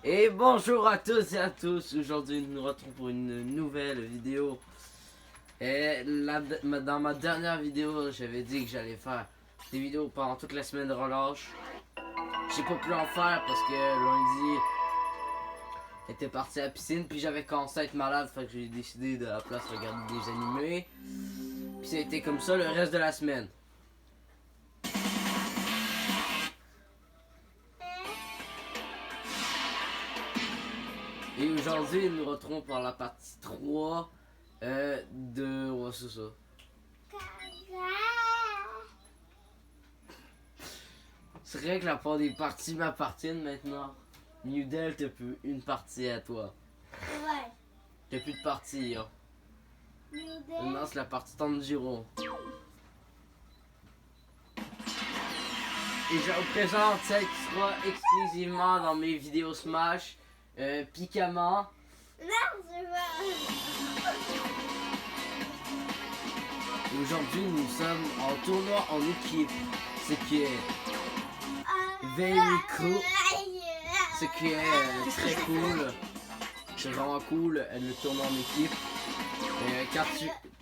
Et bonjour à tous et à tous. Aujourd'hui nous nous retrouvons pour une nouvelle vidéo. Et dans ma dernière vidéo j'avais dit que j'allais faire des vidéos pendant toute la semaine de relâche. J'ai pas pu en faire parce que lundi j'étais parti à la piscine, puis j'avais commencé à être malade, fait que j'ai décidé de à la place regarder des animés. Puis ça a été comme ça le reste de la semaine. Et aujourd'hui, nous nous retrouvons pour la partie 3 de... Ouais, c'est ça. C'est vrai que la part des parties m'appartiennent maintenant. Newdell, t'as plus une partie à toi. Ouais. T'as plus de partie, hein. Maintenant, c'est la partie Tanjiro. Et je vous présente celle qui sera exclusivement dans mes vidéos Smash. Pikama. Non, c'est pas. Aujourd'hui, nous sommes en tournoi en équipe. Ce qui est very cool. Ce qui est très cool. C'est vraiment cool, le tournoi en équipe.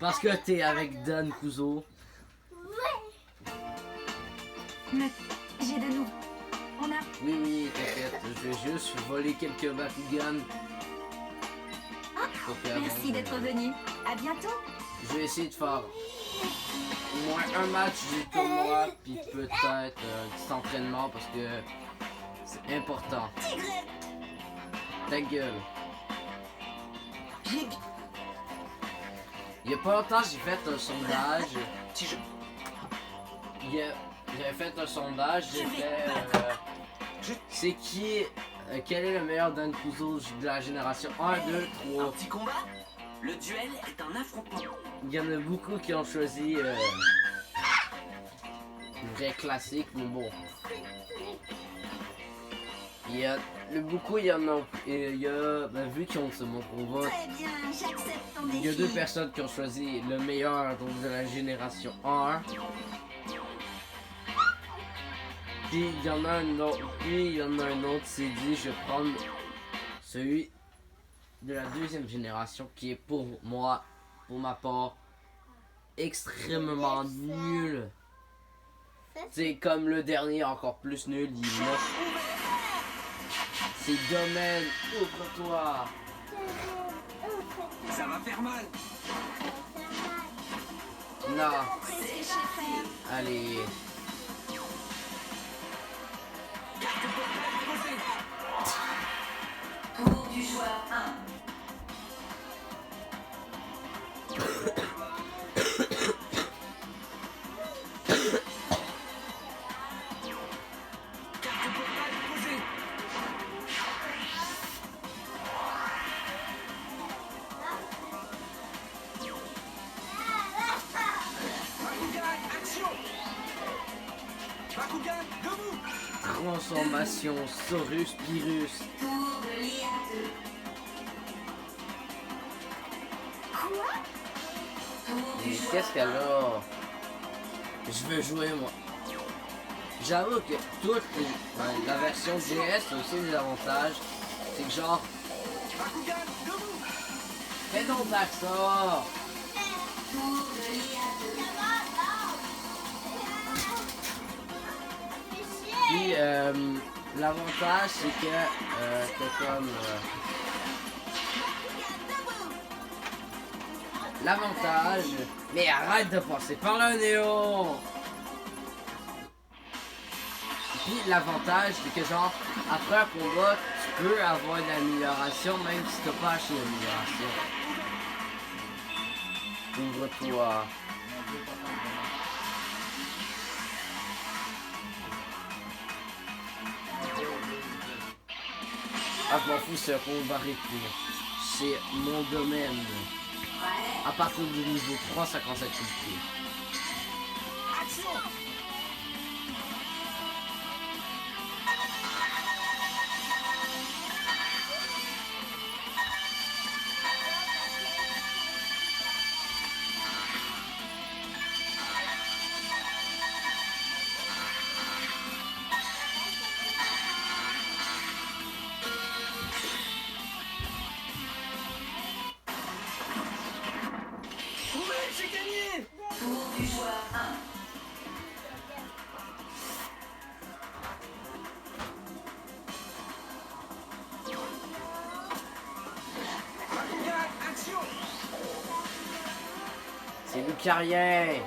Parce que t'es avec Dan Kuzo. Mais j'ai de nous. On a... Oui, t'inquiète. Je vais juste voler quelques Bakugan. Merci d'être venu. À bientôt. Je vais essayer de faire au moins un match du tournoi, puis peut-être un petit entraînement parce que c'est important. Ta gueule. Il y a pas longtemps, j'ai fait un sondage. J'avais fait un sondage, j'ai fait c'est qui quel est le meilleur Dankuzo de la génération 1, 2, 3. Un petit combat? Le duel est un affrontement. Il y en a beaucoup qui ont choisi le vrai classique, mais bon. Il y en a, vu qu'ils ont ce mon combat, Très bien, j'accepte ton défi. il y a deux personnes qui ont choisi le meilleur donc de la génération 1. Puis il y en a un autre, qui s'est dit je vais prendre celui de la deuxième génération qui est pour moi, pour ma part, extrêmement nul. C'est comme le dernier, encore plus nul, il est moche. C'est domaine, ouvre-toi. Ça va faire mal. Non, allez. Tour du joueur 1. Bakugan, debout. Transformation Saurus Pyrrhus. Tour de l'IA 2. Quoi? Tour du Et joueur qu'est-ce qu'elle a? Je veux jouer moi. J'avoue que la version DS a aussi des avantages. C'est que genre, Bakugan, debout. fais donc pas ça. Tour de l'IA 2. Puis l'avantage c'est que t'as comme l'avantage. Mais arrête de passer par là, Néo. Puis l'avantage c'est que genre après un combat tu peux avoir une amélioration même si t'as pas acheté l'amélioration. Ouvre-toi. Ah, je m'en fous, c'est un combat rythmé. C'est mon domaine. À partir du niveau 357 pieds. Action. Lucarien.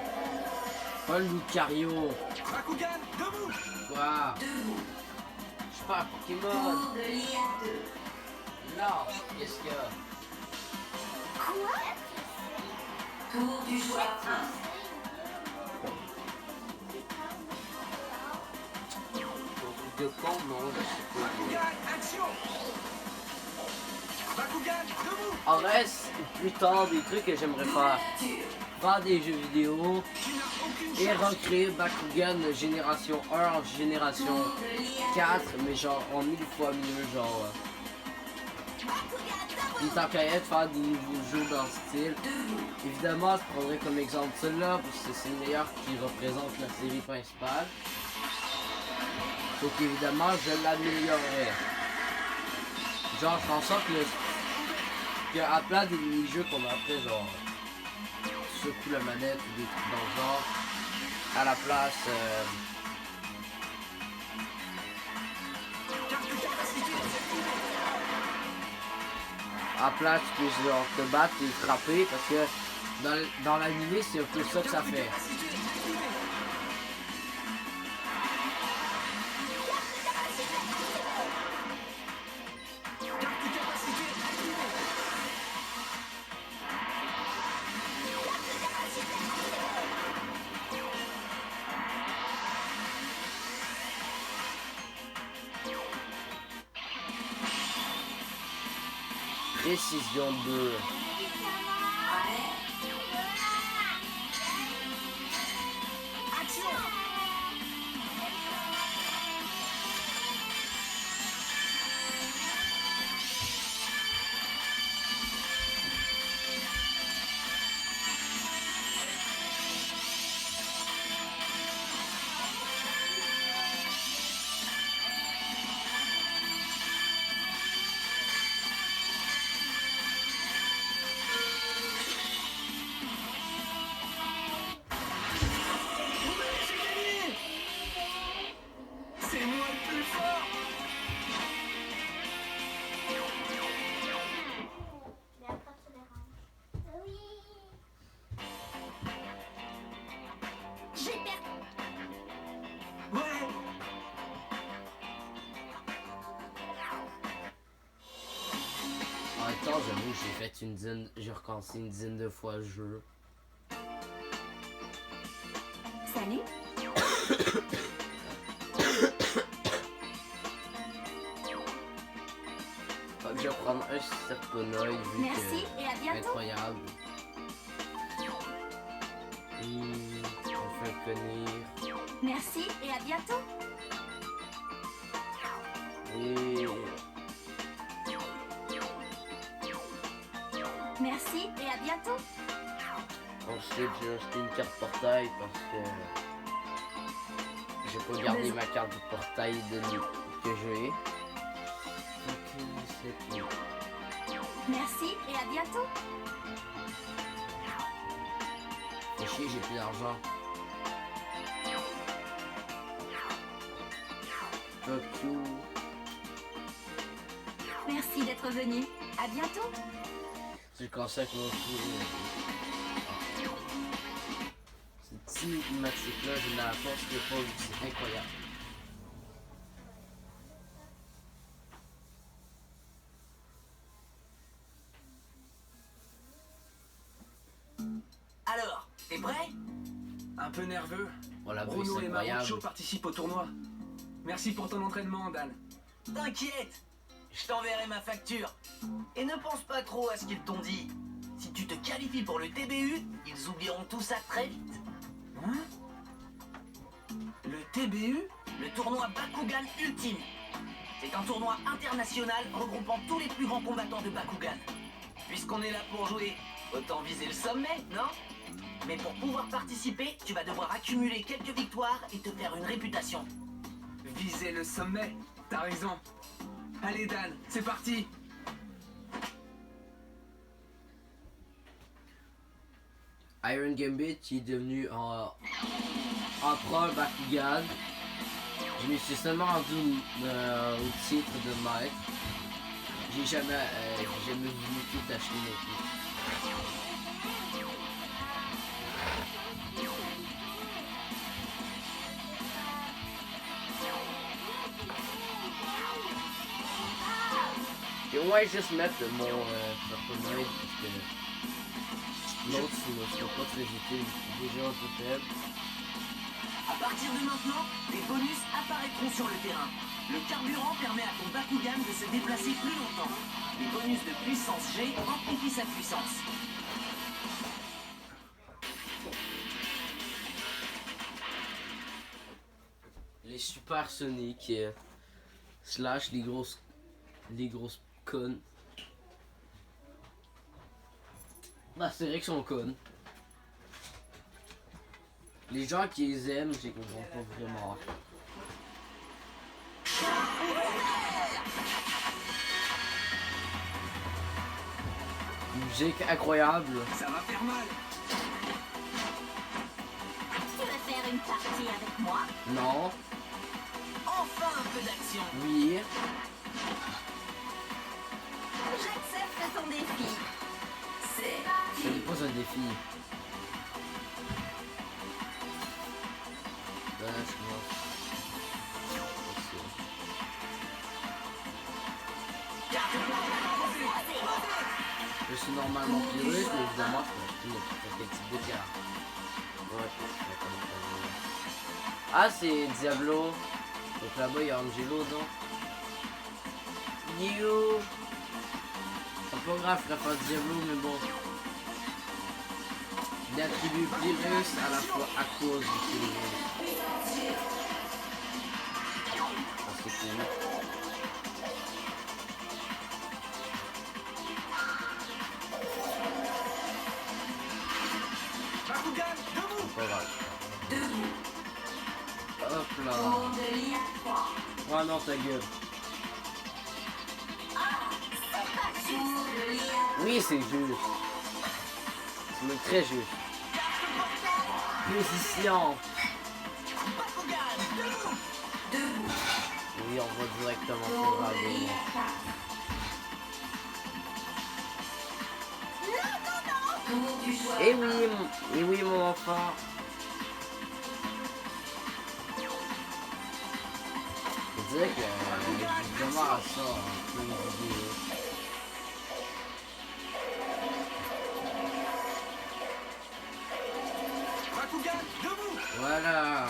Pas le Lucario. Bakugan, debout. Quoi? Je sais pas, Pokémon. Non, qu'est-ce qu'il y a? Quoi? Tour du choix 1. De con, non, je sais pas. Bakugan, action. Bakugan, debout. En reste, plus tard, des trucs que j'aimerais faire. Faire des jeux vidéo Tu n'as aucune et chance. recréer Bakugan de génération 1 en génération 4, mais genre en 1000 fois mieux, genre. Puis tant qu'à être, faire des nouveaux jeux dans ce style. Évidemment, je prendrais comme exemple celui-là, parce que c'est le meilleur qui représente la série principale. Donc évidemment, je l'améliorerai. Genre, je ferai en sorte qu'à place des mini-jeux qu'on a fait, genre, secoue la manette ou des trucs dans le genre, à la place, tu peux genre te battre et frapper, parce que dans l'animé, c'est un peu ça que ça fait. Précision 2. Action. J'ai gagné. C'est moi le plus fort. Mais après, tu les ranges. Oui. J'ai perdu. Ouais. En même temps, j'avoue, j'ai recommencé une dizaine de fois le jeu. Salut. Fait que je vais prendre un Serponoid vu Merci et à que bientôt. incroyable. On fait tenir. Merci et à bientôt. Et Merci et à bientôt. ensuite, j'ai acheté une carte portail parce que j'ai pas gardé ma carte de portail que j'ai. Ok, c'est tout. Merci et à bientôt. Fait chier, j'ai plus d'argent. Fuck you. Merci d'être venu. À bientôt. C'est comme ça que mon cette cinématique là, j'ai la force que pas vu, c'est incroyable. Alors, t'es prêt? Un peu nerveux. Oh la bruit, Bruno c'est et incroyable. Marucho participent au tournoi. Merci pour ton entraînement, Dan. T'inquiète, je t'enverrai ma facture. Et ne pense pas trop à ce qu'ils t'ont dit. Si tu te qualifies pour le TBU, ils oublieront tout ça très vite. Hein? Le TBU? Le tournoi Bakugan Ultime. C'est un tournoi international regroupant tous les plus grands combattants de Bakugan. Puisqu'on est là pour jouer, autant viser le sommet, non? Mais pour pouvoir participer, tu vas devoir accumuler quelques victoires et te faire une réputation. Viser le sommet. T'as raison. Allez, Dan, c'est parti. Iron Gambit qui est devenu empereur Bakugan. Je me suis seulement rendu au titre de maître. J'ai jamais voulu tout acheter non plus. ouais, juste mettre mon personnage parce que l'autre ne sera pas très utile. Déjà un peu faible. À partir de maintenant, des bonus apparaîtront sur le terrain. Le carburant permet à ton Bakugan de se déplacer plus longtemps. Les bonus de puissance G amplifient sa puissance. Les super Sonic slash les grosses connes. Bah c'est vrai qu'ils sont connes. Les gens qui les aiment, je les comprends pas vraiment. Musique incroyable. Ça va faire mal. Tu veux faire une partie avec moi? Non. Enfin un peu d'action. Oui. J'accepte ton défi. C'est Ce n'est pas un défi. Je suis normalement pyrrhus, mais évidemment je peux acheter quel type de carte. Ouais, ah, c'est Diablo. Donc là-bas il y a Angelo, donc. Yo! C'est pas grave, je ferais pas Diablo, mais bon. Il attribue Pyrrhus à la fois à cause du Pyrrhus. Ah, c'est cool. Bakugan, debout. Pas grave. Hop là. Oh non, ta gueule. Oui, c'est juste. C'est très juste. Position. Oui, on va directement sur le dragon. Et oui, mon enfant. Je dirais que j'ai vraiment à ça en plein vidéo. Bakugan, debout. Voilà.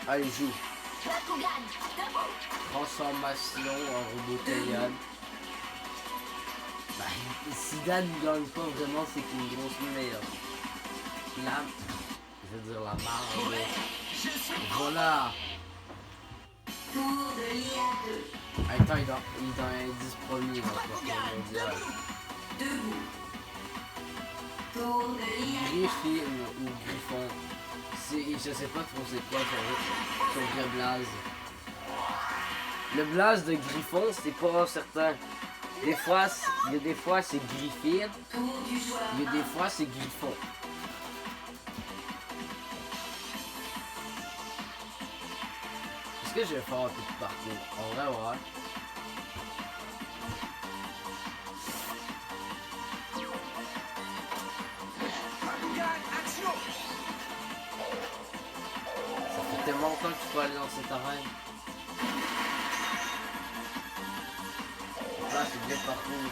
Allez, joue. Bakugan, debout. Transformation en robot Kaiyan. Bah, si Dan ne gagne pas vraiment, c'est qu'une grosse merde. La... Je veux dire la marde. Voilà. Attends, il est dans les 10 premiers dans le classement mondial. Griffy ou Griffon. Je sais pas trop c'est quoi son vrai blaze. Le blaze de Griffon, c'est pas certain. Des fois, il y a des fois c'est Griffin, il y a des fois c'est Griffon. Est-ce que je vais faire un peu de parcours? On va voir. Bakugan, action. Ça fait tellement longtemps que tu peux aller dans cette arène. Là, c'est bien parcours.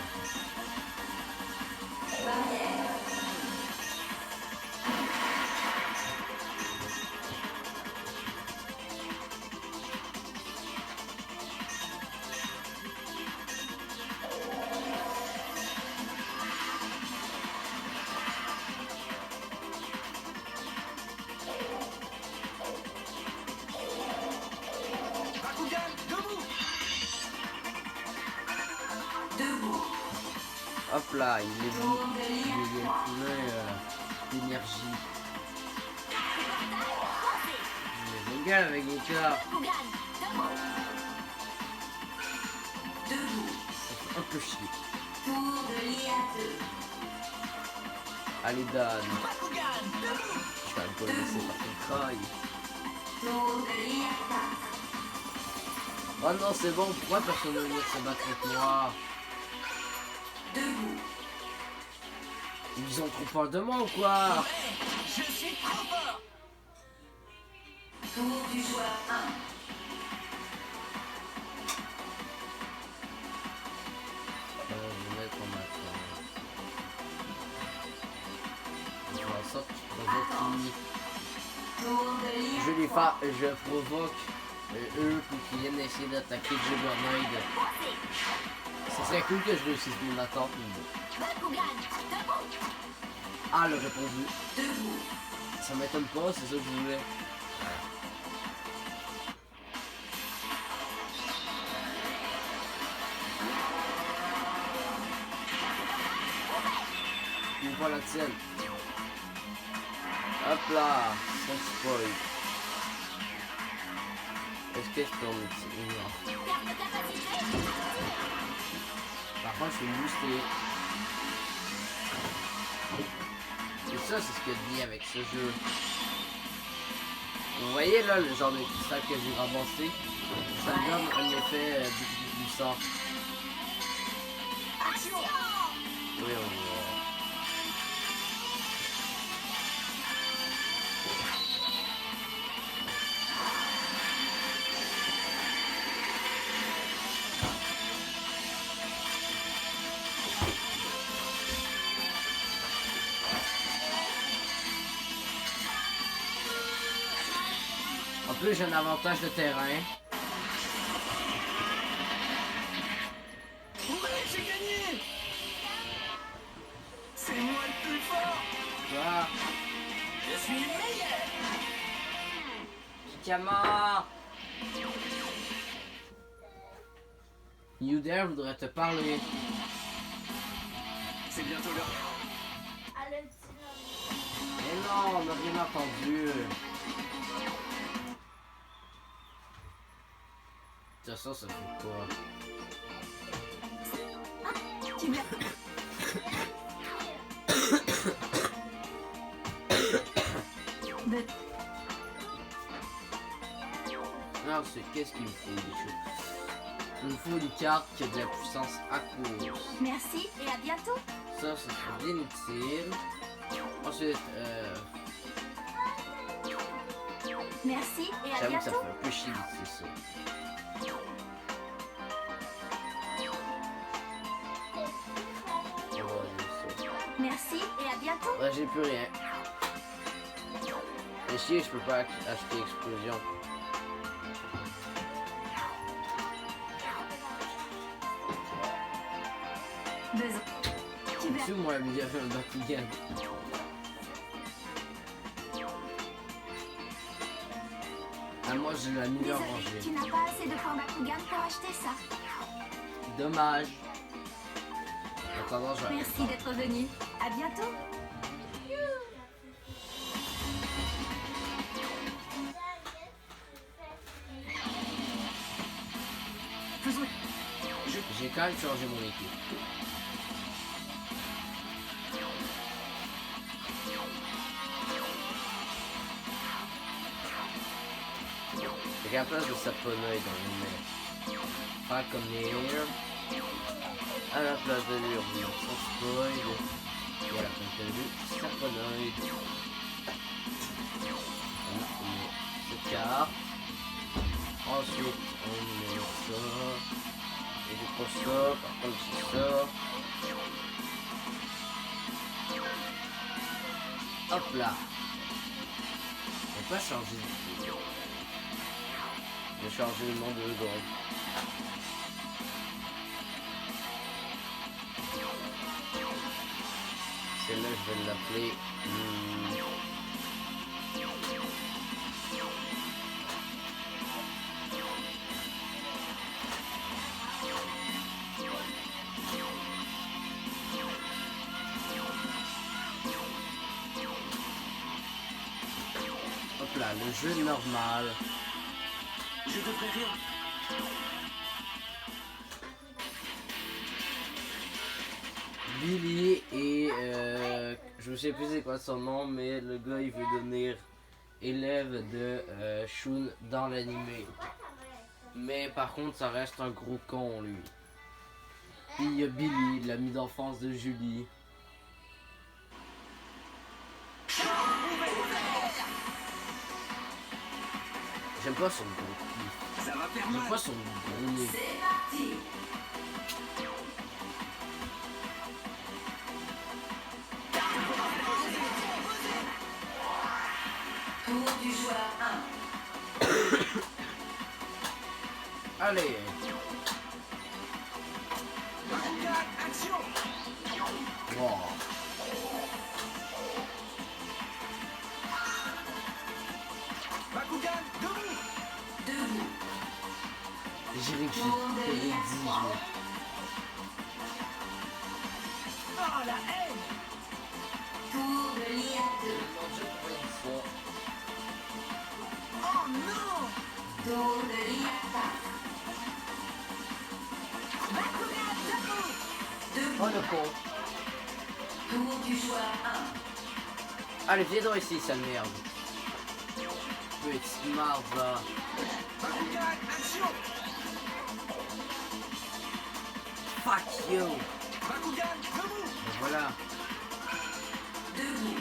Bakugan, debout. Hop là, il est plein d'énergie. Je régale avec Goka. Bakugan, debout. Ça fait un peu chier. Allez Dan. Je vais pas le laisser par ton travail. Oh non, c'est bon, pourquoi personne ne veut venir se battre avec moi? Ils ont trop peur de moi ou quoi? Je suis trop fort. sorte qui provoque qui. Tour de l'île. Je provoque eux pour qu'ils viennent essayer d'attaquer Juggernaut. Ce serait cool que je réussisse mon attente. Mais bon. Bakugan, debout. Ah, le répondu. Debout. Ça m'étonne pas, c'est ça que je voulais. Ou pas la tienne. Hop là, sans spoil. Est-ce que je peux en utiliser? Non. Perte de capacité. Par contre, je suis boosté. Et ça, c'est ce que je dis avec ce jeu. Vous voyez là le genre de cristal que j'ai ramassé? Ça me donne un effet beaucoup plus puissant. Action. Oui, on voit. En plus, j'ai un avantage de terrain. Ouais, j'ai gagné. C'est moi le plus fort. Voilà. Je suis le meilleur. Diamant. Uder voudrait te parler. C'est bientôt l'heure. Mais non, on n'a rien entendu. Ça, ça fait quoi? Tu me Non, c'est qu'est-ce qu'il me faut, des choses. Il me faut une carte qui a de la puissance à cause. Merci et à bientôt. Ça serait bien utile. Ensuite, Merci et à j'avoue que ça bientôt. fait un peu chier d'utiliser ça. On va enlever ça. Merci et à bientôt. Ouais, j'ai plus rien. Et chier, je peux pas acheter explosion. Besoin. Tu verras. Si moi, il y avait un Bakugan. Ah, moi, j'ai la meilleure Désolé, rangée. tu n'as pas assez de points Bakugan pour acheter ça. Dommage. En attendant, je vais Merci d'être venu. À bientôt. Faisons. J'ai quand même changé mon équipe. Fait qu'à la place de Saponoid, on met pas comme les à la place de lui, on met Saponoid. Voilà, comme tu as vu, Saponoid. On met cette carte. Ensuite, on met ça. Et du coup, ça, par contre, c'est ça. Hop là. On peut pas changer de tout. Je vais changer le nom de Eudron. Celle-là, je vais l'appeler. Hop là, le jeu normal. Je devrais rire. Billy et je sais plus c'est quoi son nom, mais le gars il veut devenir élève de Shun dans l'animé. Mais par contre ça reste un gros con lui. Puis il y a Billy, l'ami d'enfance de Julie. J'aime pas son gros cul. Ça va faire J'aime mal. pas son gros nez. C'est parti. Tour du joueur 1. Allez. Bakugan, action. Wow. Bakugan, debout. Debout. J'ai dit que j'avais dit. Oh, la haine. Tour de l'IA 2. Oh non. Tour de l'IA 4. Bakugan, debout. Oh le con. Tour du joueur 1. Allez, viens donc ici, sale merde. Petite marde là. Bakugan, action. Fuck you. Bakugan, debout. Et voilà. Debout.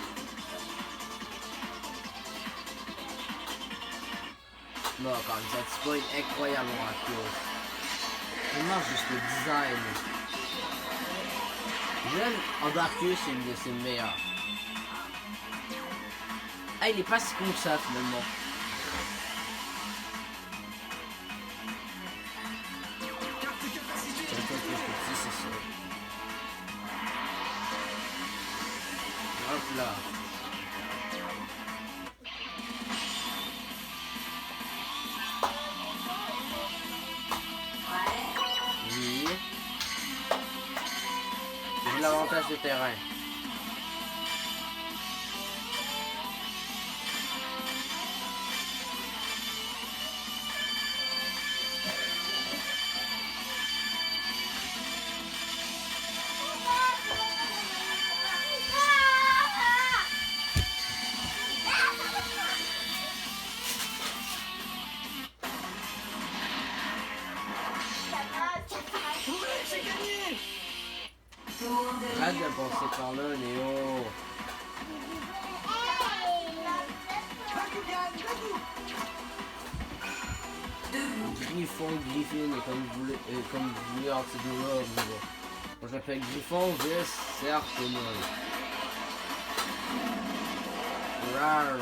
Non, quand même, ça spoil incroyablement à cause. Vraiment juste le design. J'aime Andarcus, c'est une de ses meilleures. Ah, il est pas si con que ça finalement. Carte capacité. C'est un peu plus petit, c'est ça. Hop là. Oui. J'ai l'avantage de terrain. Oui, j'ai gagné. Tour de Arrête de passer par là, Néo. Bakugan, debout. Griffon, Griffin, et comme vous voulez entre ces deux-là, mais bon. Moi je l'appelle Griffon, Vis, c'est Artemis. Rar.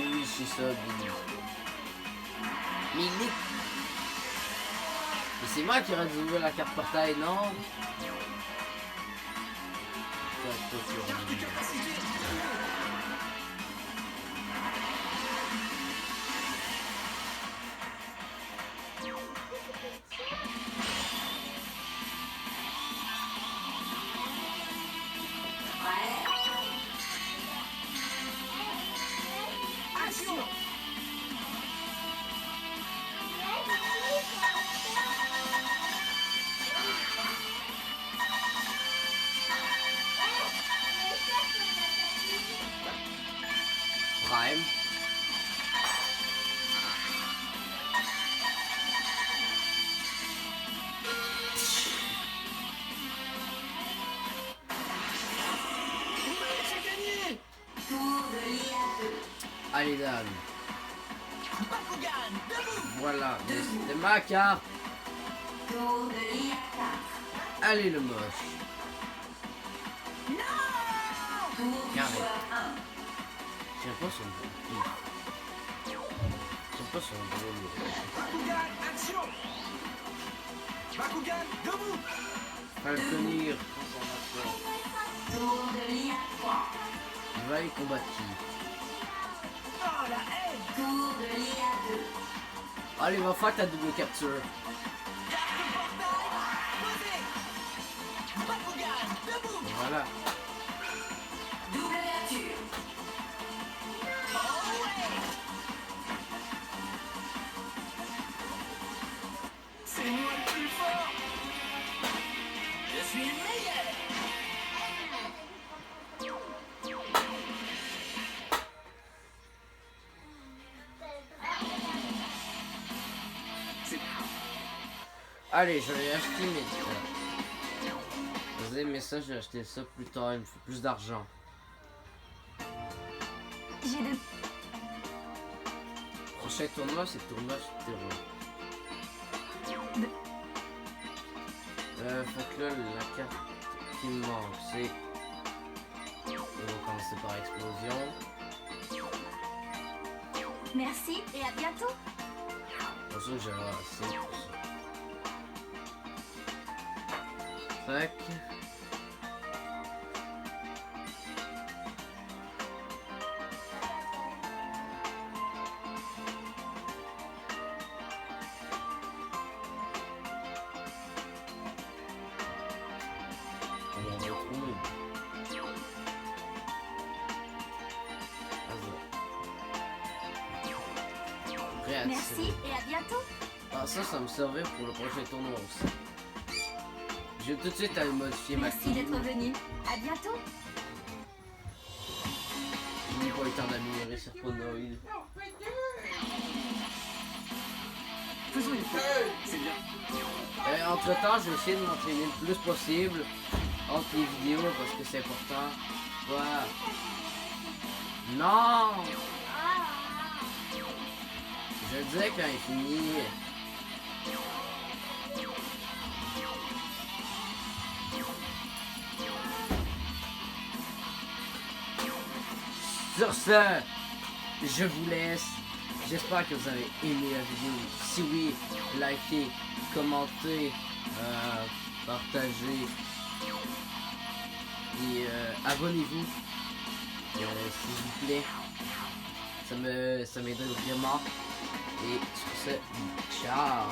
Oui, c'est ça, Billy. Billy. Mais c'est moi qui aurais dû ouvrir la carte portail, non? Carte capacité. Action. Prime. Oui, j'ai gagné. Tour de l'IA 2. Allez, dame. Bakugan, debout. Voilà, mais c'était ma carte. Tour de l'IA 4. Allez, le moche. Tour du Carré. joueur 1. J'aime pas son bruit. J'aime pas son bruit. Bakugan, action. Bakugan, debout. Falconir. Tour de l'IA 3. Va y combattre qui? Oh, la haine. Tour de l'IA 2. Allez, va faire ta double capture. Carte portail. Posé. Bakugan, debout. Et voilà. Double ouverture. Oh ouais. C'est moi le plus fort. Je suis le meilleur. C'est Allez, je vais acheter mes vous avez aimé ça, j'ai acheté ça plus tard, il me faut plus d'argent. J'ai de... Prochain tournoi, c'est le tournoi sur terrain. là, la carte qui me manque, c'est... On va commencer par explosion. Merci et à bientôt. Pour ça, j'ai assez pour ça. Tac. On retrouve. Merci et à bientôt. Ah, ça me servait pour le prochain tournoi aussi. Je vais tout de suite aller modifier ma Merci d'être team. venu. À bientôt. Je n'ai pas eu le temps d'améliorer Serponoid. Faisons une pause. C'est bien. Entre temps, je vais essayer de m'entraîner le plus possible entre les vidéos parce que c'est important. Quoi? Non! Je le disais quand il finit. Sur ce, je vous laisse. J'espère que vous avez aimé la vidéo. Si oui, likez, commentez, partagez et abonnez-vous, s'il vous plaît. Ça m'aiderait vraiment. Et sur ce, ciao!